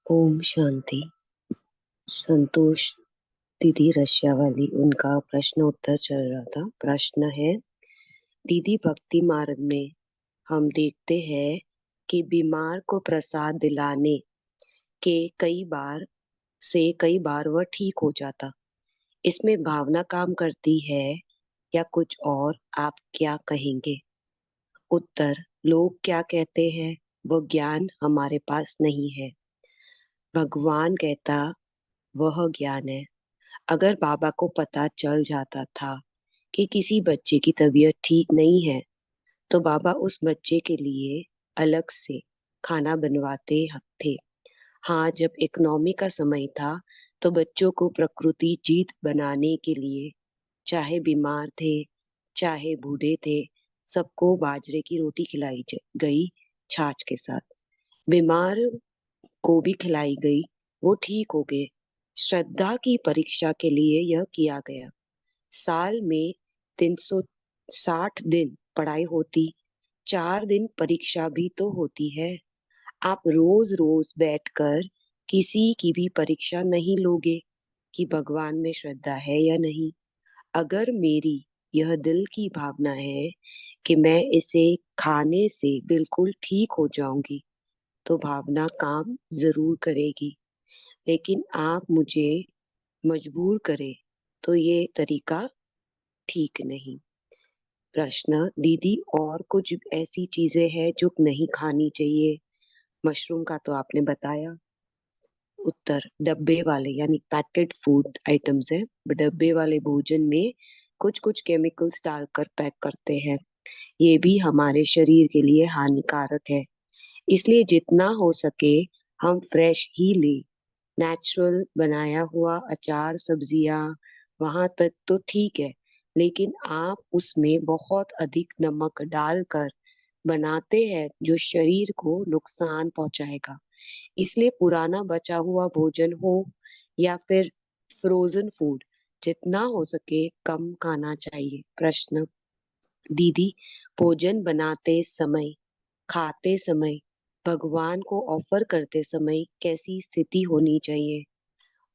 ओम शांति। संतोष दीदी रशिया वाली, उनका प्रश्न उत्तर चल रहा था। प्रश्न है, दीदी भक्ति मार्ग में हम देखते हैं कि बीमार को प्रसाद दिलाने के कई बार वह ठीक हो जाता। इसमें भावना काम करती है या कुछ और? आप क्या कहेंगे? उत्तर, लोग क्या कहते हैं वह ज्ञान हमारे पास नहीं है। भगवान कहता वह ज्ञान है। अगर बाबा को पता चल जाता था कि किसी बच्चे की तबीयत ठीक नहीं है, तो बाबा उस बच्चे के लिए अलग से खाना बनवाते थे। हाँ, जब इकोनॉमी का समय था तो बच्चों को प्रकृति जीत बनाने के लिए, चाहे बीमार थे चाहे बूढ़े थे, सबको बाजरे की रोटी खिलाई गई, छाछ के साथ। बीमार को भी खिलाई गई, वो ठीक हो गए। श्रद्धा की परीक्षा के लिए यह किया गया। साल में 360 दिन पढ़ाई होती, 4 दिन परीक्षा भी तो होती है। आप रोज रोज बैठकर किसी की भी परीक्षा नहीं लोगे कि भगवान में श्रद्धा है या नहीं। अगर मेरी यह दिल की भावना है कि मैं इसे खाने से बिल्कुल ठीक हो जाऊंगी, तो भावना काम जरूर करेगी। लेकिन आप मुझे मजबूर करें तो ये तरीका ठीक नहीं। प्रश्न, दीदी और कुछ ऐसी चीजें हैं जो नहीं खानी चाहिए? मशरूम का तो आपने बताया। उत्तर, डब्बे वाले यानी पैकेट फूड आइटम्स है। डब्बे वाले भोजन में कुछ कुछ केमिकल्स डालकर पैक करते हैं। ये भी हमारे शरीर के लिए हानिकारक है। इसलिए जितना हो सके हम फ्रेश ही ले। नेचुरल बनाया हुआ अचार, सब्जियां, वहां तक तो ठीक है। लेकिन आप उसमें बहुत अधिक नमक डालकर बनाते हैं जो शरीर को नुकसान पहुंचाएगा। इसलिए पुराना बचा हुआ भोजन हो या फिर फ्रोजन फूड, जितना हो सके कम खाना चाहिए। प्रश्न, दीदी भोजन बनाते समय, खाते समय, भगवान को ऑफर करते समय कैसी स्थिति होनी चाहिए?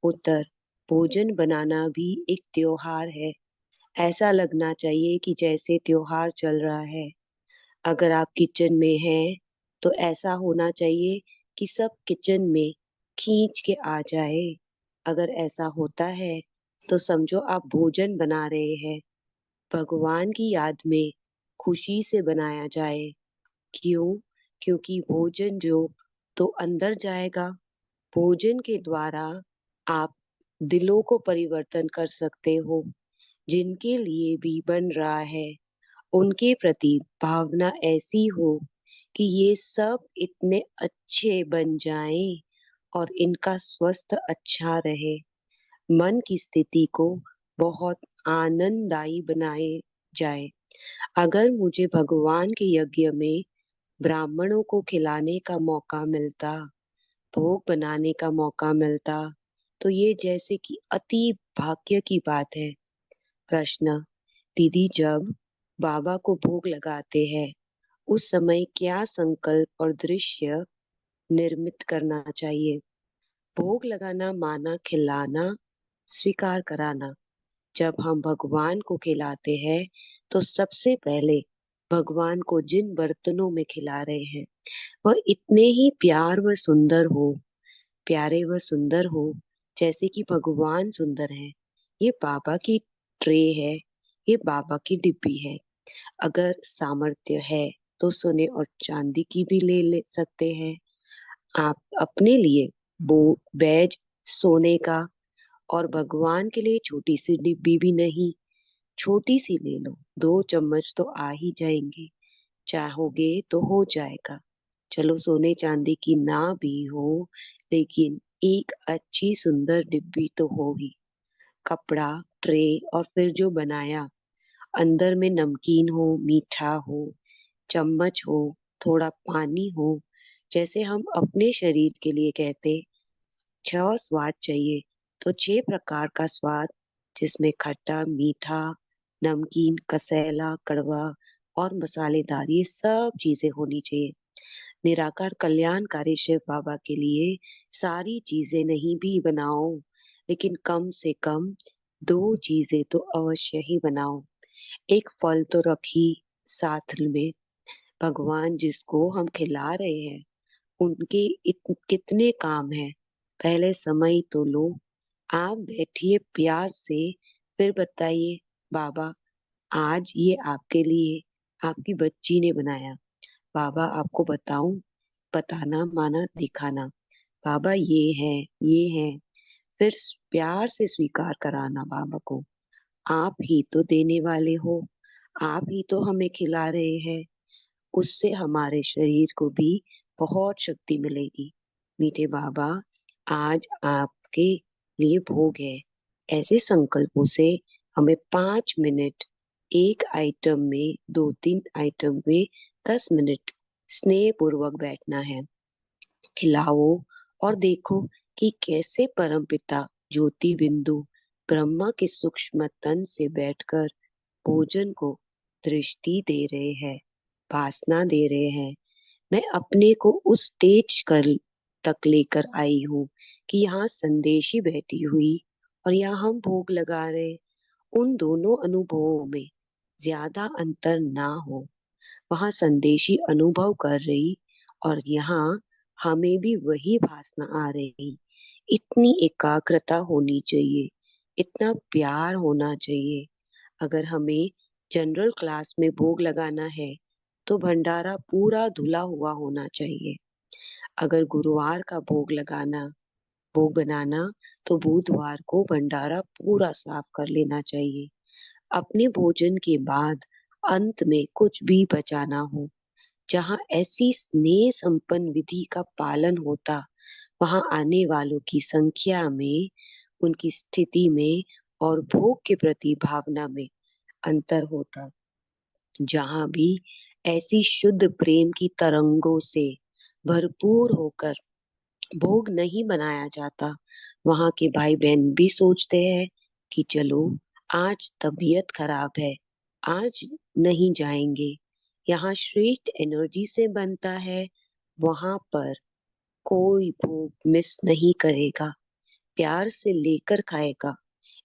उत्तर, भोजन बनाना भी एक त्योहार है। ऐसा लगना चाहिए कि जैसे त्योहार चल रहा है। अगर आप किचन में हैं तो ऐसा होना चाहिए कि सब किचन में खींच के आ जाए। अगर ऐसा होता है तो समझो आप भोजन बना रहे हैं। भगवान की याद में खुशी से बनाया जाए। क्यों? क्योंकि भोजन जो तो अंदर जाएगा। भोजन के द्वारा आप दिलों को परिवर्तन कर सकते हो। जिनके लिए भी बन रहा है, उनके प्रति भावना ऐसी हो कि ये सब इतने अच्छे बन जाएं और इनका स्वस्थ अच्छा रहे। मन की स्थिति को बहुत आनंददायी बनाए जाए। अगर मुझे भगवान के यज्ञ में ब्राह्मणों को खिलाने का मौका मिलता, भोग बनाने का मौका मिलता, तो ये जैसे कि अति भाग्य की बात है। प्रश्न, दीदी जब बाबा को भोग लगाते हैं, उस समय क्या संकल्प और दृश्य निर्मित करना चाहिए? भोग लगाना माना खिलाना, स्वीकार कराना। जब हम भगवान को खिलाते हैं तो सबसे पहले भगवान को जिन बर्तनों में खिला रहे हैं वह इतने ही प्यारे व सुंदर हो जैसे कि भगवान सुंदर है। ये बाबा की ट्रे है, ये बाबा की डिब्बी है। अगर सामर्थ्य है तो सोने और चांदी की भी ले सकते हैं। आप अपने लिए वो बैज सोने का, और भगवान के लिए छोटी सी डिब्बी भी नहीं, छोटी सी ले लो। 2 चम्मच तो आ ही जाएंगे, चाहोगे तो हो जाएगा। चलो सोने चांदी की ना भी हो, लेकिन एक अच्छी सुंदर डिब्बी तो होगी। कपड़ा, ट्रे, और फिर जो बनाया, अंदर में नमकीन हो, मीठा हो, चम्मच हो, थोड़ा पानी हो। जैसे हम अपने शरीर के लिए कहते 6 स्वाद चाहिए, तो 6 प्रकार का स्वाद, जिसमें खट्टा, मीठा, नमकीन, कसैला, कड़वा और मसालेदार, ये सब चीजें होनी चाहिए। निराकार कल्याणकारी शिव बाबा के लिए सारी चीजें नहीं भी बनाओ, लेकिन कम से कम दो चीजें तो अवश्य ही बनाओ। एक फल तो रखी साथ में। भगवान जिसको हम खिला रहे हैं उनके कितने काम है, पहले समय तो लो। आप बैठिए प्यार से, फिर बताइए, बाबा आज ये आपके लिए आपकी बच्ची ने बनाया। बाबा आपको बताऊं, बताना माना दिखाना, बाबा ये है, फिर प्यार से स्वीकार कराना बाबा को। आप ही तो देने वाले हो, आप ही तो हमें खिला रहे हैं, उससे हमारे शरीर को भी बहुत शक्ति मिलेगी। मीठे बाबा, आज आपके लिए भोग है। ऐसे संकल्पों से हमें 5 मिनट एक आइटम में, 2-3 आइटम में 10 मिनट स्नेह पूर्वक बैठना है। खिलाओ और देखो कि कैसे परमपिता ज्योति बिंदु ब्रह्मा के सूक्ष्म तन से बैठकर भोजन को दृष्टि दे रहे हैं, वासना दे रहे हैं। मैं अपने को उस स्टेज कर तक लेकर आई हूँ कि यहाँ संदेशी बैठी हुई और यहाँ हम भोग लगा रहे। उन दोनों अनुभवों में ज्यादा अंतर ना हो। वहां संदेशी अनुभव कर रही और यहाँ हमें भी वही भासना आ रही। इतनी एकाग्रता होनी चाहिए, इतना प्यार होना चाहिए। अगर हमें जनरल क्लास में भोग लगाना है तो भंडारा पूरा धुला हुआ होना चाहिए। अगर गुरुवार का भोग बनाना तो बुधवार को भंडारा पूरा साफ कर लेना चाहिए। अपने भोजन के बाद अंत में कुछ भी बचाना हो, जहाँ ऐसी स्नेह संपन्न विधि का पालन होता, वहां आने वालों की संख्या में, उनकी स्थिति में और भोग के प्रति भावना में अंतर होता। जहां भी ऐसी शुद्ध प्रेम की तरंगों से भरपूर होकर भोग नहीं बनाया जाता, वहां के भाई बहन भी सोचते हैं कि चलो आज तबीयत खराब है, आज नहीं जाएंगे। यहाँ श्रेष्ठ एनर्जी से बनता है, वहां पर कोई भोग मिस नहीं करेगा, प्यार से लेकर खाएगा।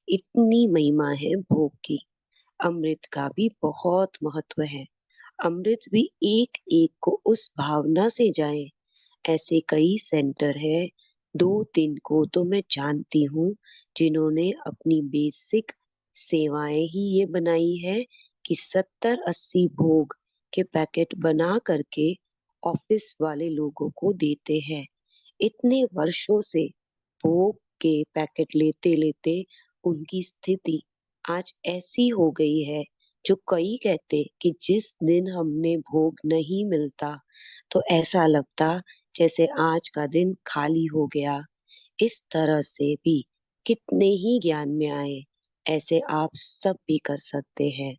इतनी महिमा है भोग की। अमृत का भी बहुत महत्व है। अमृत भी एक एक को उस भावना से जाए। ऐसे कई सेंटर है, 2-3 को तो मैं जानती हूँ जिन्होंने अपनी बेसिक सेवाएं ही ये बनाई है कि 70-80 भोग के पैकेट बना करके ऑफिस वाले लोगों को देते हैं। इतने वर्षों से भोग के पैकेट लेते लेते उनकी स्थिति आज ऐसी हो गई है, जो कई कहते कि जिस दिन हमने भोग नहीं मिलता तो ऐसा लगता जैसे आज का दिन खाली हो गया। इस तरह से भी कितने ही ज्ञान में आए, ऐसे आप सब भी कर सकते हैं।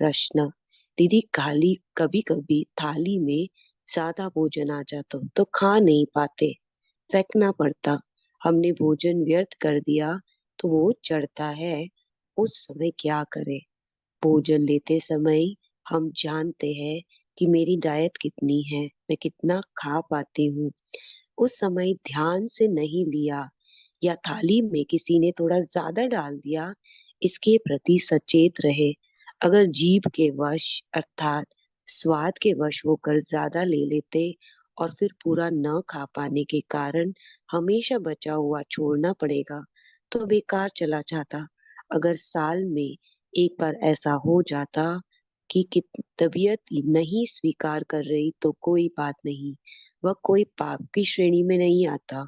प्रश्न, दीदी खाली कभी कभी थाली में ज्यादा भोजन आ जाता तो खा नहीं पाते, फेंकना पड़ता, हमने भोजन व्यर्थ कर दिया तो वो चढ़ता है, उस समय क्या करें? भोजन लेते समय हम जानते हैं कि मेरी डाइट कितनी है, मैं कितना खा पाती हूँ। उस समय ध्यान से नहीं लिया या थाली में किसी ने थोड़ा ज्यादा डाल दिया, इसके प्रति सचेत रहे। अगर जीभ के वश अर्थात स्वाद के वश होकर ज्यादा ले लेते और फिर पूरा न खा पाने के कारण हमेशा बचा हुआ छोड़ना पड़ेगा तो बेकार चला जाता। अगर साल में एक बार ऐसा हो जाता कि तबीयत नहीं स्वीकार कर रही तो कोई बात नहीं, वह कोई पाप की श्रेणी में नहीं आता।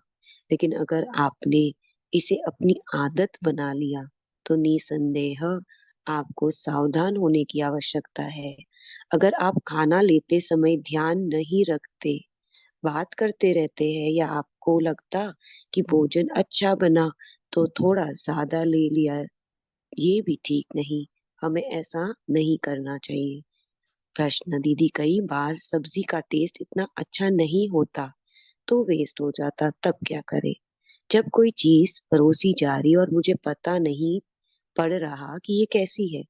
लेकिन अगर आपने इसे अपनी आदत बना लिया तो निसंदेह आपको सावधान होने की आवश्यकता है। अगर आप खाना लेते समय ध्यान नहीं रखते, बात करते रहते हैं या आपको लगता कि भोजन अच्छा बना तो थोड़ा ज्यादा ले लिया, ये भी ठीक नहीं। हमें ऐसा नहीं करना चाहिए। प्रश्न, दीदी कई बार सब्जी का टेस्ट इतना अच्छा नहीं होता तो वेस्ट हो जाता, तब क्या करे? जब कोई चीज परोसी जा रही और मुझे पता नहीं पड़ रहा कि ये कैसी है,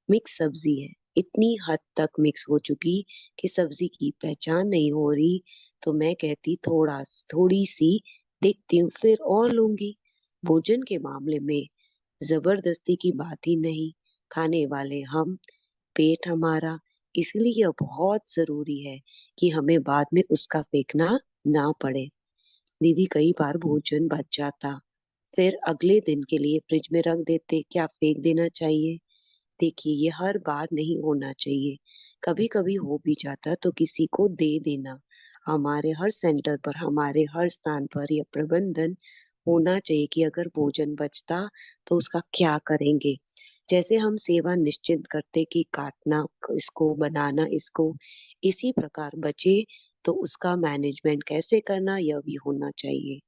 मिक्स सब्जी है, इतनी हद तक मिक्स हो चुकी कि सब्जी की पहचान नहीं हो रही, तो मैं कहती थोड़ी सी देखती हूँ फिर और लूंगी। भोजन के मामले में जबरदस्ती की बात ही नहीं, खाने वाले हम, पेट हमारा। इसलिए यह बहुत जरूरी है कि हमें बाद में उसका फेंकना ना पड़े। दीदी कई बार भोजन बच जाता, फिर अगले दिन के लिए फ्रिज में रख देते, क्या फेंक देना चाहिए? देखिए ये हर बार नहीं होना चाहिए, कभी कभी हो भी जाता तो किसी को दे देना। हमारे हर सेंटर पर, हमारे हर स्थान पर यह प्रबंधन होना चाहिए कि अगर भोजन बचता तो उसका क्या करेंगे। जैसे हम सेवा निश्चित करते कि काटना इसको, बनाना इसको, इसी प्रकार बचे तो उसका मैनेजमेंट कैसे करना यह भी होना चाहिए।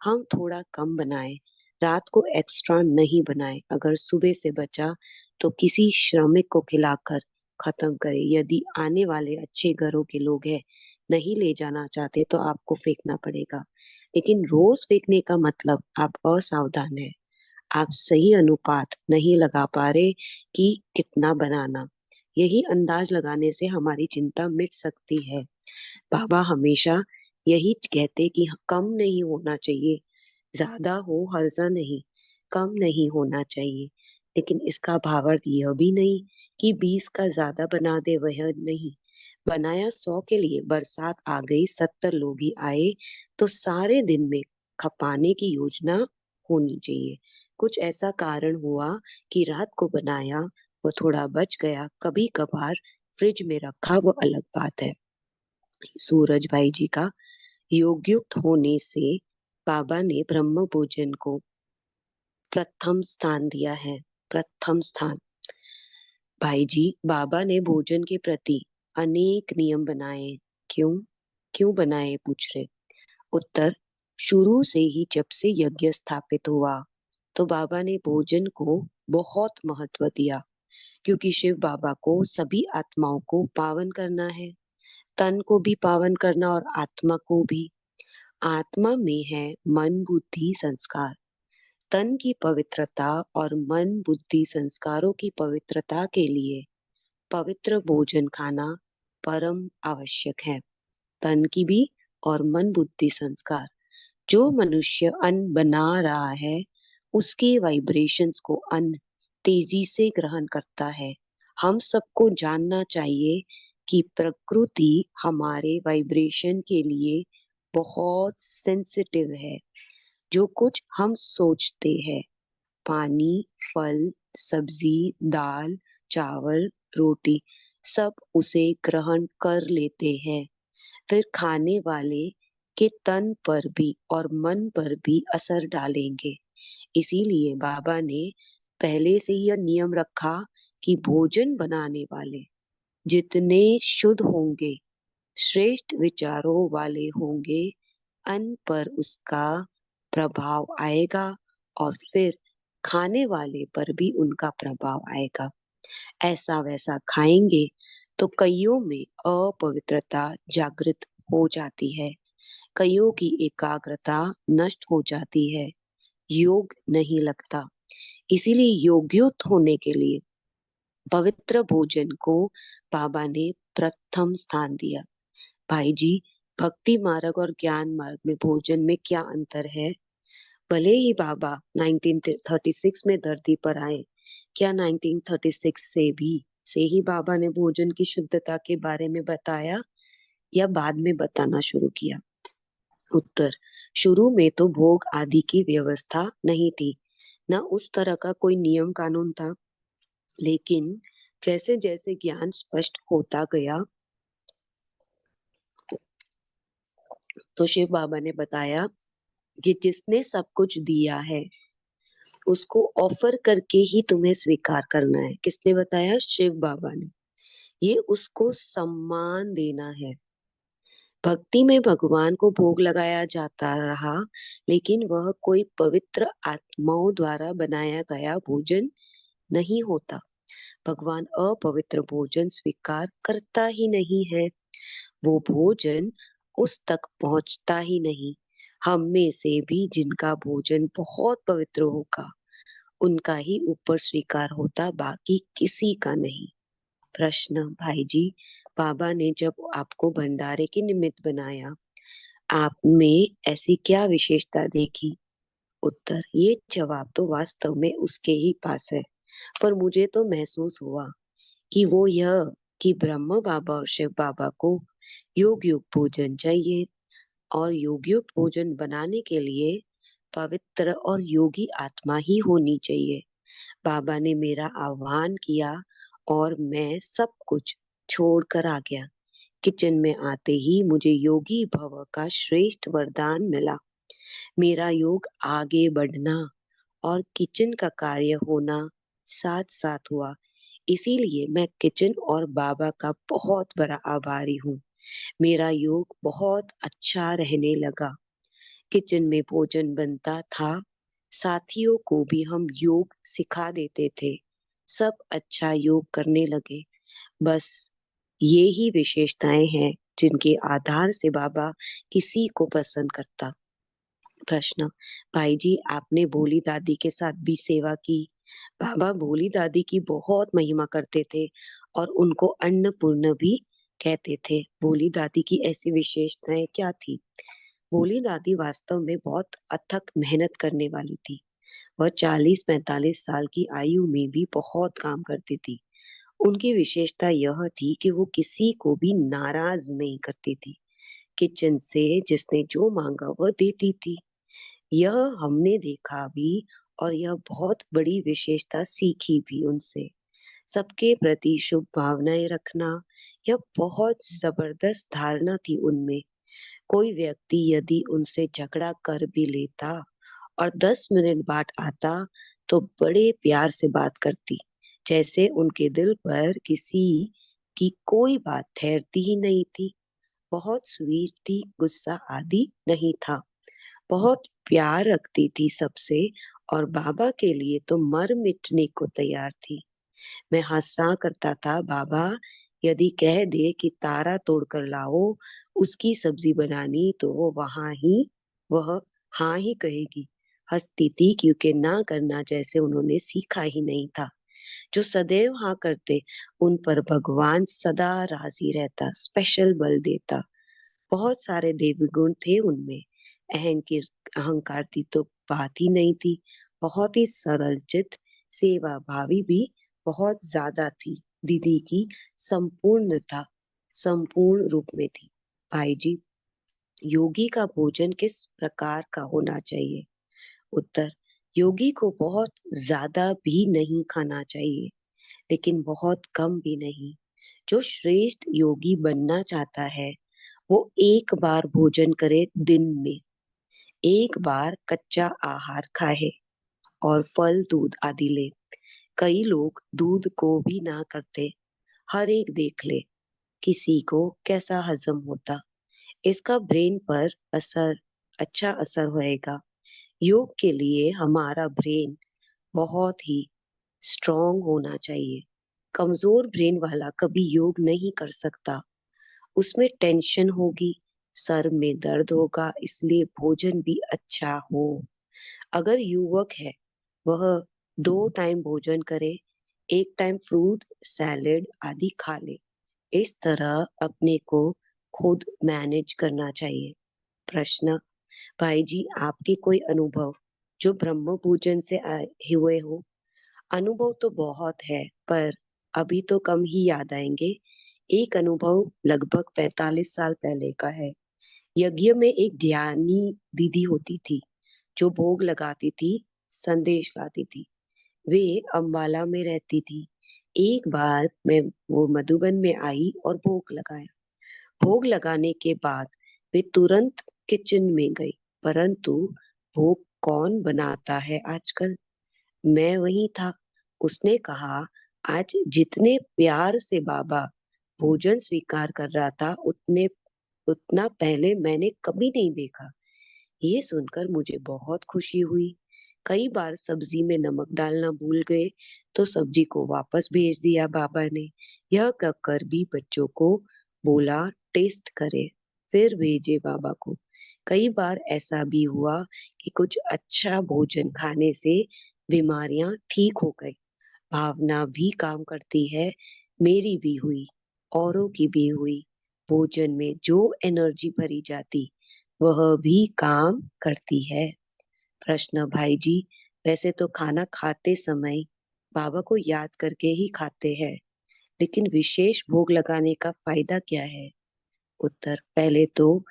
हम थोड़ा कम बनाएं, रात को एक्स्ट्रा नहीं बनाएं। अगर सुबह से बचा तो किसी श्रमिक को खिलाकर खत्म करें। यदि आने वाले अच्छे घरों के लोग हैं, नहीं ले जाना चाहते तो आपको फेंकना पड़ेगा। लेकिन रोज फेंकने का मतलब आप असावधान है, आप सही अनुपात नहीं लगा पा रहे कि कितना बनाना। यही अंदाज लगाने से हमारी चिंता मिट सकती है। बाबा हमेशा यही कहते कि कम नहीं होना चाहिए, ज्यादा हो हर्जा नहीं, कम नहीं होना चाहिए। लेकिन इसका भावार्थ यह भी नहीं कि 20 का ज्यादा बना दे, वह नहीं। बनाया 100 के लिए, बरसात आ गई, 70 लोग ही आए, तो सारे दिन में खपाने की योजना होनी चाहिए। कुछ ऐसा कारण हुआ कि रात को बनाया, वो थोड़ा बच गया, कभी कभार फ्रिज में रखा, वो अलग बात है। सूरज भाई जी का योगयुक्त होने से बाबा ने ब्रह्म भोजन को प्रथम स्थान दिया है। प्रथम स्थान। भाई जी, बाबा ने भोजन के प्रति अनेक नियम बनाए। क्यों? क्यों बनाए पूछ रहे? उत्तर, शुरू से ही जब से यज्ञ स्थापित हुआ तो बाबा ने भोजन को बहुत महत्व दिया, क्योंकि शिव बाबा को सभी आत्माओं को पावन करना है, तन को भी पावन करना और आत्मा को भी। आत्मा में है मन बुद्धि संस्कार। तन की पवित्रता और मन बुद्धि संस्कारों की पवित्रता के लिए पवित्र भोजन खाना परम आवश्यक है। तन की भी और मन बुद्धि संस्कार। जो मनुष्य अन्न बना रहा है उसके वाइब्रेशंस को अन्न तेजी से ग्रहण करता है। हम सबको जानना चाहिए कि प्रकृति हमारे वाइब्रेशन के लिए बहुत सेंसिटिव है। जो कुछ हम सोचते हैं, पानी, फल, सब्जी, दाल, चावल, रोटी, सब उसे ग्रहण कर लेते हैं, फिर खाने वाले के तन पर भी और मन पर भी असर डालेंगे। इसीलिए बाबा ने पहले से ही यह नियम रखा कि भोजन बनाने वाले जितने शुद्ध होंगे, श्रेष्ठ विचारों वाले होंगे, अन्न पर उसका प्रभाव आएगा और फिर खाने वाले पर भी उनका प्रभाव आएगा। ऐसा वैसा खाएंगे तो कईयों में अपवित्रता जागृत हो जाती है, कईयों की एकाग्रता नष्ट हो जाती है, योग नहीं लगता। इसीलिए योग्युत होने के लिए पवित्र भोजन को बाबा ने प्रथम स्थान दिया। भाई जी, भक्ति मार्ग और ज्ञान मार्ग में भोजन में क्या अंतर है? भले ही बाबा 1936 में धरती पर आए, क्या 1936 से ही बाबा ने भोजन की शुद्धता के बारे में बताया या बाद में बताना शुरू किया? उत्तर, शुरू में तो भोग आदि की व्यवस्था नहीं थी, न उस तरह का कोई नियम कानून था। लेकिन जैसे जैसे ज्ञान स्पष्ट होता गया तो शिव बाबा ने बताया कि जिसने सब कुछ दिया है उसको ऑफर करके ही तुम्हें स्वीकार करना है। किसने बताया? शिव बाबा ने। ये उसको सम्मान देना है। भक्ति में भगवान को भोग लगाया जाता रहा, लेकिन वह कोई पवित्र आत्माओं द्वारा बनाया गया भोजन नहीं होता। भगवान अपवित्र भोजन स्वीकार करता ही नहीं है। वो भोजन उस तक पहुंचता ही नहीं। हम में से भी जिनका भोजन बहुत पवित्र होगा उनका ही ऊपर स्वीकार होता, बाकी किसी का नहीं। प्रश्न, भाई जी, बाबा ने जब आपको भंडारे के निमित्त बनाया आप में ऐसी क्या विशेषता देखी? उत्तर: ये जवाब तो वास्तव में उसके ही पास है, पर मुझे तो महसूस हुआ कि वो यह कि ब्रह्म बाबा और शिव बाबा को योग युक्त भोजन चाहिए, और योग युक्त भोजन बनाने के लिए पवित्र और योगी आत्मा ही होनी चाहिए। बाबा ने मेरा आह्वान किया और मैं सब कुछ छोड़कर आ गया। किचन में आते ही मुझे योगी भव का श्रेष्ठ वरदान मिला। मेरा योग आगे बढ़ना और किचन का कार्य होना साथ साथ हुआ। इसीलिए मैं किचन और बाबा का बहुत बड़ा आभारी हूँ। मेरा योग बहुत अच्छा रहने लगा। किचन में भोजन बनता था, साथियों को भी हम योग सिखा देते थे। सब अच्छा योग करने लगे। बस ये ही विशेषताएं हैं जिनके आधार से बाबा किसी को पसंद करता। प्रश्न: भाई जी, आपने भोली दादी के साथ भी सेवा की। बाबा भोली दादी की बहुत महिमा करते थे और उनको अन्नपूर्ण भी कहते थे। भोली दादी की ऐसी विशेषताएं क्या थी? भोली दादी वास्तव में बहुत अथक मेहनत करने वाली थी। वह 40-45 साल की आयु में भी बहुत काम करती थी। उनकी विशेषता यह थी कि वो किसी को भी नाराज नहीं करती थी। किचन से जिसने जो मांगा वह देती थी। यह हमने देखा भी और यह बहुत बड़ी विशेषता सीखी भी उनसे। सबके प्रति शुभ भावनाएं रखना, यह बहुत जबरदस्त धारणा थी उनमें। कोई व्यक्ति यदि उनसे झगड़ा कर भी लेता और 10 मिनट बाद आता, तो बड़े प्यार से बात करती, जैसे उनके दिल पर किसी की कोई बात ठहरती ही नहीं थी। बहुत स्वीट थी, गुस्सा आदि नहीं था। बहुत प्यार रखती थी सबसे, और बाबा के लिए तो मर मिटने को तैयार थी। मैं हंसा करता था, बाबा यदि कह दे कि तारा तोड़कर लाओ, उसकी सब्जी बनानी, तो वो वह हाँ ही कहेगी। हंसती थी क्योंकि ना करना जैसे उन्होंने सीखा ही नहीं था। जो सदैव हाँ करते, उन पर भगवान सदा राजी रहता, स्पेशल बल देता। बहुत सारे देवी गुण थे उनमें। अहंकार अहंकार की तो बात ही नहीं थी। बहुत ही सरल चित, सेवा भावी भी बहुत ज्यादा थी। दीदी की संपूर्णता संपूर्ण रूप में थी। भाई जी, योगी का भोजन किस प्रकार का होना चाहिए? उत्तर: योगी को बहुत ज्यादा भी नहीं खाना चाहिए, लेकिन बहुत कम भी नहीं। जो श्रेष्ठ योगी बनना चाहता है, वो एक बार भोजन करे दिन में, एक बार कच्चा आहार खाए और फल दूध आदि ले। कई लोग दूध को भी ना करते। हर एक देख ले किसी को कैसा हजम होता। इसका ब्रेन पर असर अच्छा असर होएगा। योग के लिए हमारा ब्रेन बहुत ही स्ट्रांग होना चाहिए। कमजोर ब्रेन वाला कभी योग नहीं कर सकता। उसमें टेंशन होगी, सर में दर्द होगा, इसलिए भोजन भी अच्छा हो। अगर युवक है, वह 2 टाइम भोजन करे, एक टाइम फ्रूट सैलेड आदि खा ले। इस तरह अपने को खुद मैनेज करना चाहिए। प्रश्न: भाई जी, आपके कोई अनुभव जो ब्रह्म पूजन से आए हुए हो? अनुभव तो बहुत है, पर अभी तो कम ही याद आएंगे। एक अनुभव लगभग 45 साल पहले का है। यज्ञ में एक ध्यानी दीदी होती थी, जो भोग लगाती थी, संदेश लाती थी। वे अम्बाला में रहती थी। एक बार मैं वो मधुबन में आई और भोग लगाया। भोग लगाने के बाद वे तुरंत किचन में गई, परंतु भोग कौन बनाता है आजकल? मैं वही था। उसने कहा, आज जितने प्यार से बाबा भोजन स्वीकार कर रहा था, उतना पहले मैंने कभी नहीं देखा। ये सुनकर मुझे बहुत खुशी हुई। कई बार सब्जी में नमक डालना भूल गए, तो सब्जी को वापस भेज दिया बाबा ने। यह कहकर भी बच्चों को बोला, टेस्ट करे, फिर भेजे बाबा को। कई बार ऐसा भी हुआ कि कुछ अच्छा भोजन खाने से बीमारियां ठीक हो गई। भावना भी काम करती है। मेरी भी हुई, औरों की भी हुई। भोजन में जो एनर्जी भरी जाती, वह भी काम करती है। प्रश्न भाई जी, वैसे तो खाना खाते समय बाबा को याद करके ही खाते हैं, लेकिन विशेष भोग लगाने का फायदा क्या है? उत्तर, पहले तो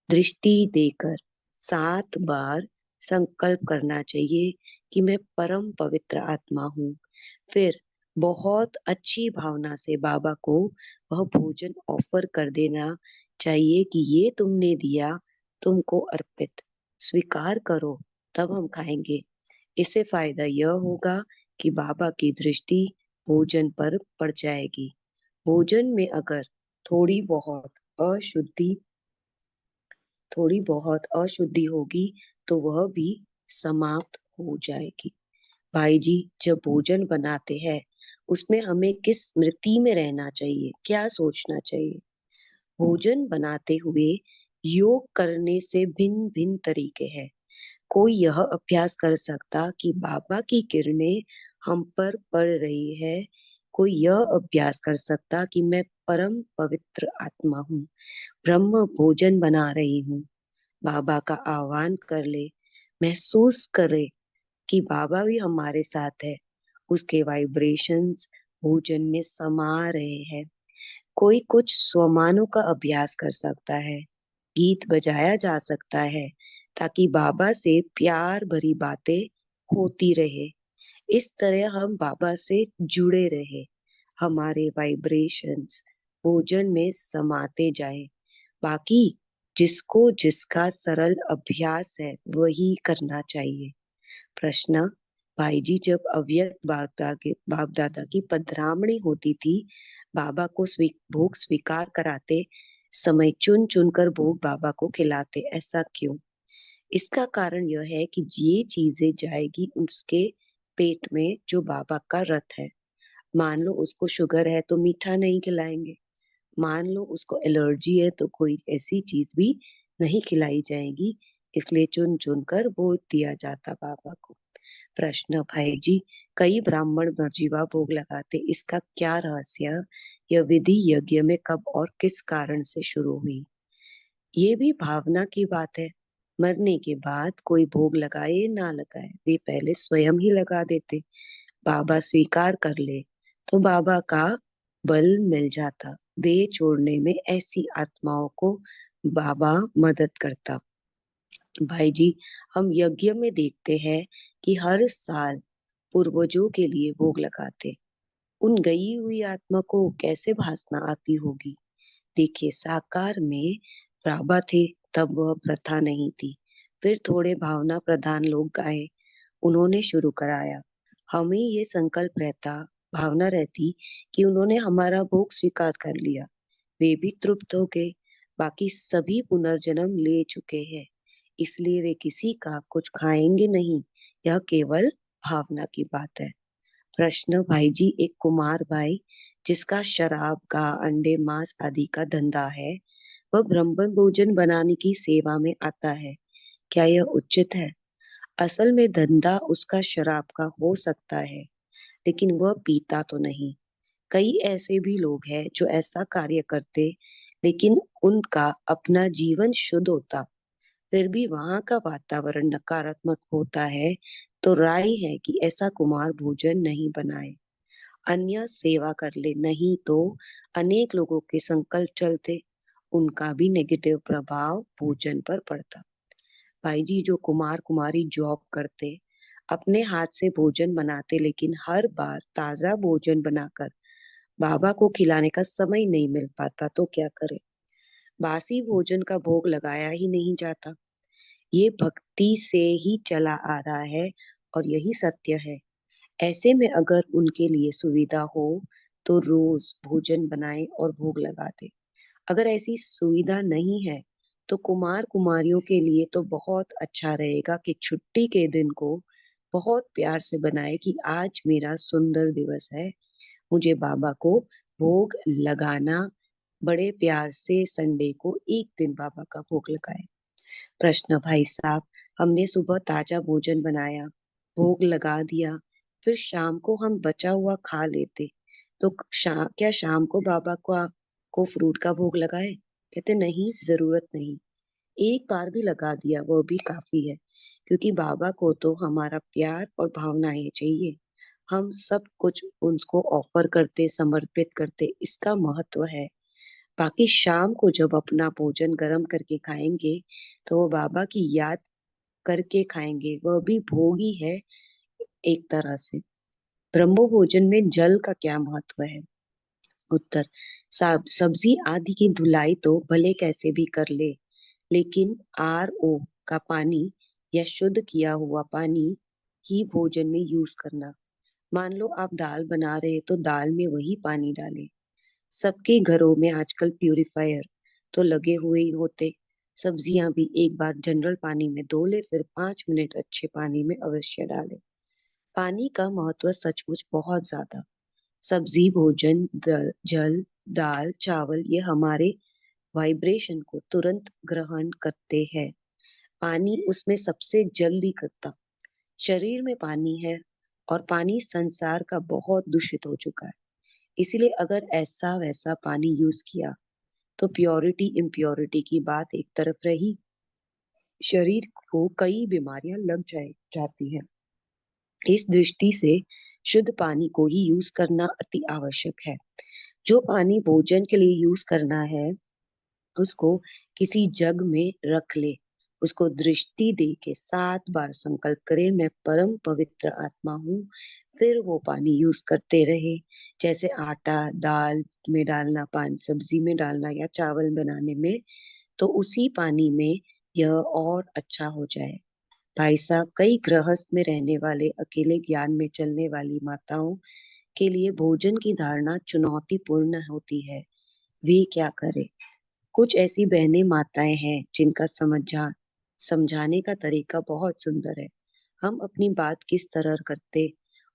दृष्टि देकर 7 बार संकल्प करना चाहिए कि मैं परम पवित्र आत्मा हूँ। फिर बहुत अच्छी भावना से बाबा को वह भोजन ऑफर कर देना चाहिए कि ये तुमने दिया, तुमको अर्पित, स्वीकार करो, तब हम खाएंगे। इससे फायदा यह होगा कि बाबा की दृष्टि भोजन पर पड़ जाएगी। भोजन में अगर थोड़ी बहुत अशुद्धि थोड़ी बहुत अशुद्धि होगी तो वह भी समाप्त हो जाएगी। भाई जी, जब भोजन बनाते हैं उसमें हमें किस स्मृति में रहना चाहिए, क्या सोचना चाहिए? भोजन बनाते हुए योग करने से भिन्न भिन्न तरीके हैं। कोई यह अभ्यास कर सकता कि बाबा की किरणें हम पर पड़ रही है। कोई यह अभ्यास कर सकता कि मैं परम पवित्र आत्मा हूँ, ब्रह्म भोजन बना रही हूँ। बाबा का आह्वान कर ले, महसूस करे कि बाबा भी हमारे साथ है। उसके वाइब्रेशंस भोजन में समा रहे हैं। कोई कुछ स्वमानों का अभ्यास कर सकता है। गीत बजाया जा सकता है ताकि बाबा से प्यार भरी बातें होती रहे। इस तरह हम बाबा से जुड़े रहे, हमारे वाइब्रेशंस भोजन में समाते जाए। बाकी जिसको जिसका सरल अभ्यास है वही करना चाहिए। प्रश्न, भाई जी, जब अव्यक्त बाप दादा की पधरामणी होती थी, बाबा को भोग स्वीकार कराते समय चुन चुन कर भोग बाबा को खिलाते, ऐसा क्यों? इसका कारण यह है कि ये चीजें जाएगी उसके पेट में जो बाबा का रथ है। मान लो उसको शुगर है तो मीठा नहीं खिलाएंगे। मान लो उसको एलर्जी है तो कोई ऐसी चीज भी नहीं खिलाई जाएगी। इसलिए चुन चुन कर भोग दिया जाता बाबा को। प्रश्न, भाई जी, कई ब्राह्मण निर्जीवा भोग लगाते, इसका क्या रहस्य? यह विधि यज्ञ में कब और किस कारण से शुरू हुई? ये भी भावना की बात है। मरने के बाद कोई भोग लगाए ना लगाए, वे पहले स्वयं ही लगा देते। बाबा स्वीकार कर ले तो बाबा का बल मिल जाता। देह छोड़ने में ऐसी आत्माओं को बाबा मदद करता। भाई जी, हम यज्ञ में देखते हैं कि हर साल पूर्वजों के लिए भोग लगाते। उन गई हुई आत्मा को कैसे भासना आती होगी। देखिए, साकार में बाबा थे तब वह प्रथा नहीं थी। फिर थोड़े भावना प्रधान लोग गाए, उन्होंने शुरू कराया। हमें ये संकल्प रहता, भावना रहती कि उन्होंने हमारा भोग स्वीकार कर लिया, वे भी तृप्त हो गए। बाकी सभी पुनर्जन्म ले चुके हैं, इसलिए वे किसी का कुछ खाएंगे नहीं। यह केवल भावना की बात है। प्रश्न, भाई जी, एक कुमार भाई जिसका शराब का, अंडे मांस आदि का धंधा है, वह ब्राह्मण भोजन बनाने की सेवा में आता है, क्या यह उचित है? असल में धंधा उसका शराब का हो सकता है, लेकिन वह पीता तो नहीं। कई ऐसे भी लोग हैं जो ऐसा कार्य करते, लेकिन उनका अपना जीवन शुद्ध होता, फिर भी वहां का वातावरण नकारात्मक होता है। तो राय है कि ऐसा कुमार भोजन नहीं बनाए, अन्य सेवा कर ले, नहीं तो अनेक लोगों के संकल्प चलते, उनका भी नेगेटिव प्रभाव भोजन पर पड़ता। भाई जी, जो कुमार कुमारी जॉब करते, अपने हाथ से भोजन बनाते, लेकिन हर बार ताजा भोजन बनाकर बाबा को खिलाने का समय नहीं मिल पाता, तो क्या करे? बासी भोजन का भोग लगाया ही नहीं जाता। ये भक्ति से ही चला आ रहा है और यही सत्य है। ऐसे में अगर उनके लिए सुविधा हो तो रोज भोजन बनाए और भोग लगा दे। अगर ऐसी सुविधा नहीं है तो कुमार कुमारियों के लिए तो बहुत अच्छा रहेगा कि छुट्टी के दिन को बहुत प्यार से बनाए कि आज मेरा सुंदर दिवस है, मुझे बाबा को भोग लगाना। बड़े प्यार से संडे को एक दिन बाबा का भोग लगाए। प्रश्न, भाई साहब, हमने सुबह ताजा भोजन बनाया, भोग लगा दिया, फिर शाम को हम बचा हुआ खा लेते, तो क्या शाम को बाबा को फ्रूट का भोग लगाए? कहते नहीं, जरूरत नहीं। एक बार भी लगा दिया वो भी काफी है, क्योंकि बाबा को तो हमारा प्यार और भावनाएं चाहिए। हम सब कुछ उनको ऑफर करते, समर्पित करते, इसका महत्व है। बाकी शाम को जब अपना भोजन गर्म करके खाएंगे, तो वो बाबा की याद करके खाएंगे, वह भी भोगी है एक तरह से। ब्रह्म भोजन में जल का क्या महत्व है? उत्तर, सब्जी आदि की धुलाई तो भले कैसे भी कर ले, लेकिन RO का पानी या शुद्ध किया हुआ पानी ही भोजन में यूज करना। मान लो आप दाल बना रहे तो दाल में वही पानी डालें। सबके घरों में आजकल प्यूरिफायर तो लगे हुए ही होते। सब्जियां भी एक बार जनरल पानी में धो ले, फिर 5 मिनट अच्छे पानी में अवश्य डालें। पानी का महत्व सचमुच बहुत ज्यादा। सब्जी, भोजन, जल, दाल, चावल, ये हमारे वाइब्रेशन को तुरंत ग्रहण करते हैं। पानी उसमें सबसे जल्दी करता। शरीर में पानी है, और पानी संसार का बहुत दूषित हो चुका है। इसलिए अगर ऐसा वैसा पानी यूज किया, तो प्योरिटी इम्प्योरिटी की बात एक तरफ रही, शरीर को कई बीमारियां लग जाती है। इस दृष्टि से शुद्ध पानी को ही यूज करना अति आवश्यक है। जो पानी भोजन के लिए यूज करना है, उसको किसी जग में रख ले, उसको दृष्टि दे के 7 बार संकल्प करे, मैं परम पवित्र आत्मा हूँ। फिर वो पानी यूज करते रहे। जैसे आटा दाल में डालना, पानी सब्जी में डालना, या चावल बनाने में, तो उसी पानी में यह और अच्छा हो जाए। भाई साहब, कई गृहस्थ में रहने वाले, अकेले ज्ञान में चलने वाली माताओं के लिए भोजन की धारणा चुनौतीपूर्ण होती है। वे क्या करें? कुछ ऐसी बहनें माताएं हैं जिनका समझाने का तरीका बहुत सुंदर है। हम अपनी बात किस तरह करते,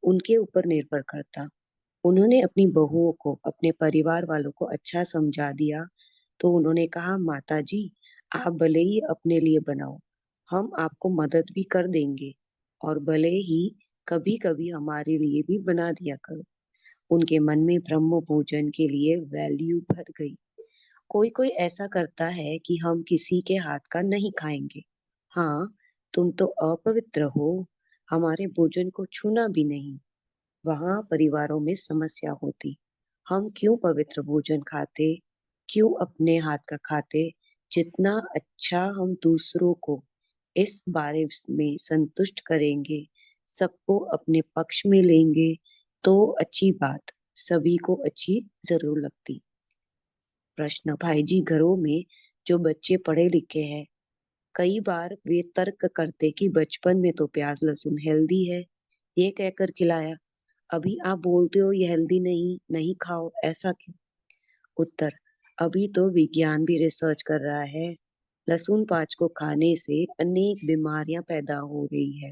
उनके ऊपर निर्भर करता। उन्होंने अपनी बहुओं को, अपने परिवार वालों को अच्छा समझा दिया, तो उन्होंने कहा, माता जी, आप भले ही अपने लिए बनाओ, हम आपको मदद भी कर देंगे, और भले ही कभी कभी हमारे लिए भी बना दिया करो। उनके मन में ब्रह्म भोजन के लिए वैल्यू भर गई। कोई कोई ऐसा करता है कि हम किसी के हाथ का नहीं खाएंगे। हाँ, तुम तो अपवित्र हो, हमारे भोजन को छूना भी नहीं। वहां परिवारों में समस्या होती। हम क्यों पवित्र भोजन खाते, क्यों अपने हाथ का खाते? जितना अच्छा हम दूसरों को इस बारे में संतुष्ट करेंगे, सबको अपने पक्ष में लेंगे, तो अच्छी बात सभी को अच्छी जरूर लगती। प्रश्न, भाई जी, घरों में जो बच्चे पढ़े लिखे हैं, कई बार वे तर्क करते कि बचपन में तो प्याज लहसुन हेल्दी है, ये कहकर खिलाया, अभी आप बोलते हो ये हेल्दी नहीं, नहीं खाओ, ऐसा क्यों? उत्तर, अभी तो विज्ञान भी रिसर्च कर रहा है। लहसुन प्याज को खाने से अनेक बीमारियां पैदा हो रही है।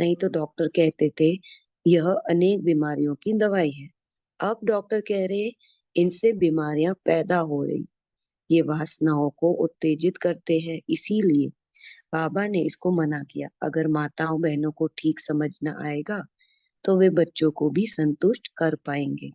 नहीं तो डॉक्टर कहते थे यह अनेक बीमारियों की दवाई है। अब डॉक्टर कह रहे इनसे बीमारियां पैदा हो रही। ये वासनाओं को उत्तेजित करते हैं, इसीलिए बाबा ने इसको मना किया। अगर माताओं बहनों को ठीक समझना आएगा, तो वे बच्चों को भी संतुष्ट कर पाएंगे।